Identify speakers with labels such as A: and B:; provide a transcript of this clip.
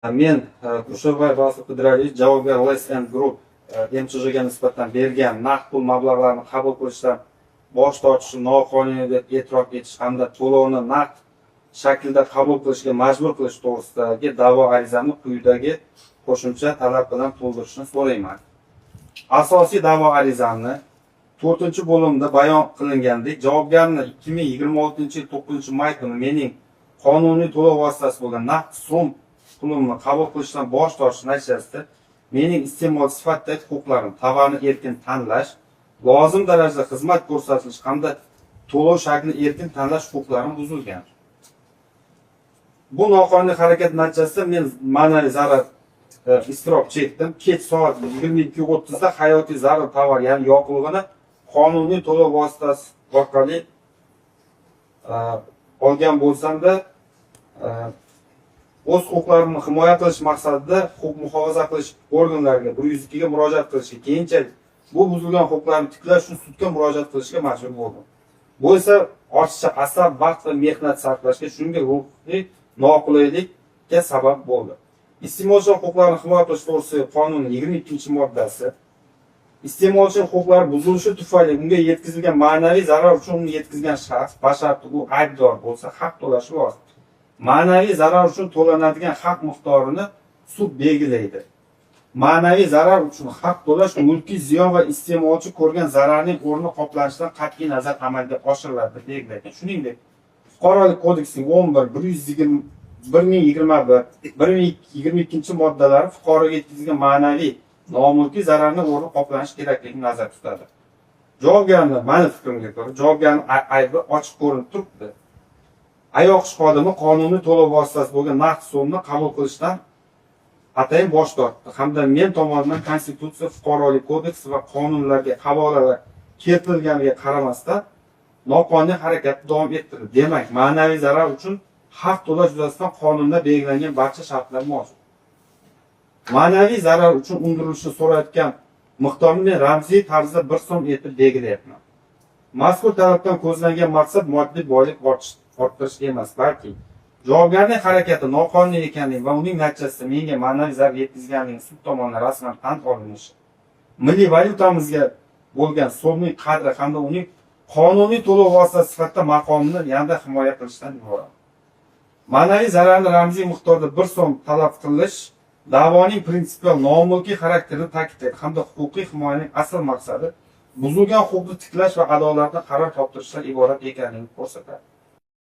A: Men Kusherbayev Rasul Qudratov javobgar Less and Group MCHga nisbatan bergan naqd pul mablag'larini qabul qilishdan bosh tortishni noqonuniy deb e'tirof etish hamda to'lovni naqd shaklda qabul qilishga majbur qilish to'g'risidagi da'vo arizamni quyidagi qo'shimcha talab bilan to'ldirishni so'rayman. Asosiy da'vo arizamni 4-bo'limda bayon qilingandek, javobgarni 2026-yil 9-may kuni mening qonuniy to'lov vositasi bo'lgan naqd so'm pulimni qabul qilishdan bosh tortish natijasida mening iste'mol sifatidagi huquqlarim, tovarni erkin tanlash, lozim darajada xizmat ko'rsatilish hamda to'lov shaklini erkin tanlash huquqlarim buzilgan. Bu noqonuniy harakat natijasida men ma'naviy zarar iztirob chekdim. Kech soat 22:30 da hayotiy zarur tovar, ya'ni yoqilg'ini qonuniy to'lov vositasi orqali olgan bo'lsam-da, o'z huquqlarimni himoya qilish maqsadida huquq muhofaza qilish organlariga 102 ga murojaat qilishga, keyinchalik bu buzilgan huquqlarni tiklash uchun sudga murojaat qilishga majbur bo'ldim. Bu esa ortiqcha asab, vaqt va mehnat sarflashga, shuningdek huquqiy noqulaylikka sabab bo'ldi. Iste'molchi huquqlarini himoya qilish to'g'risidagi qonunning 22-moddasi iste'molchi huquqlari buzilishi tufayli unga yetkazilgan ma'naviy zarar uchun uni yetkazgan shaxs, basharti u aybdor bo'lsa, haq to'lashi lozim. Ma'naviy zarar uchun to'lanadigan haq miqdorini sud belgilaydi. Ma'naviy zarar uchun haq to'lash mulkiy ziyon va iste'molchi ko'rgan zararning o'rni qoplanishidan qat'iy nazar amalga oshiriladi deb belgilangan. Shuningdek, Fuqarolik kodeksining 1022 fuqaroga yetkazilgan ma'naviy nomulkiy zararning o'rni qoplanishi kerakligini nazarda tutadi. Javobgarning, meni fikrimga ko'ra, javobgarning aybi ochiq ko'rinib turibdi. Ayoq ish xodimi qonuniy to'lov vositasi bo'lgan naqd so'mni qabul qilishdan atayin bosh tortdi hamda men tomonidan Konstitutsiya, Fuqarolik kodeksi va qonunlarga havolalar keltirilganiga qaramasdan noqonuniy harakatni davom ettirdi. Demak, ma'naviy zarar uchun haq to'lash yuzasidan qonunda belgilangan barcha shartlar mavjud. Ma'naviy zarar uchun undirilishni so'rayotgan miqdorni men ramziy tarzda 1 so'm etib belgilayapman. Mazkur talabdan ko'zlangan maqsad moddiy boylik orttirish emas, balki javobgarning harakati noqonuniy ekanligi va uning natijasida menga ma'naviy zarar yetkazganligi sud tomonidan rasman tan olinishi, milliy valyutamizga bo'lgan so'mning qadri hamda uning qonuniy to'lov vositasi sifatida maqomini yanada himoya qilishdan iborat. Ma'naviy zararni ramziy miqdorda 1 so'm talab qilish da'voning prinsipial nomulkiy xarakterini ta'kidlaydi hamda huquqiy himoyaning asl maqsadi buzilgan huquqni tiklash va adolatni qaror toptirishdan iborat ekanligini ko'rsatadi.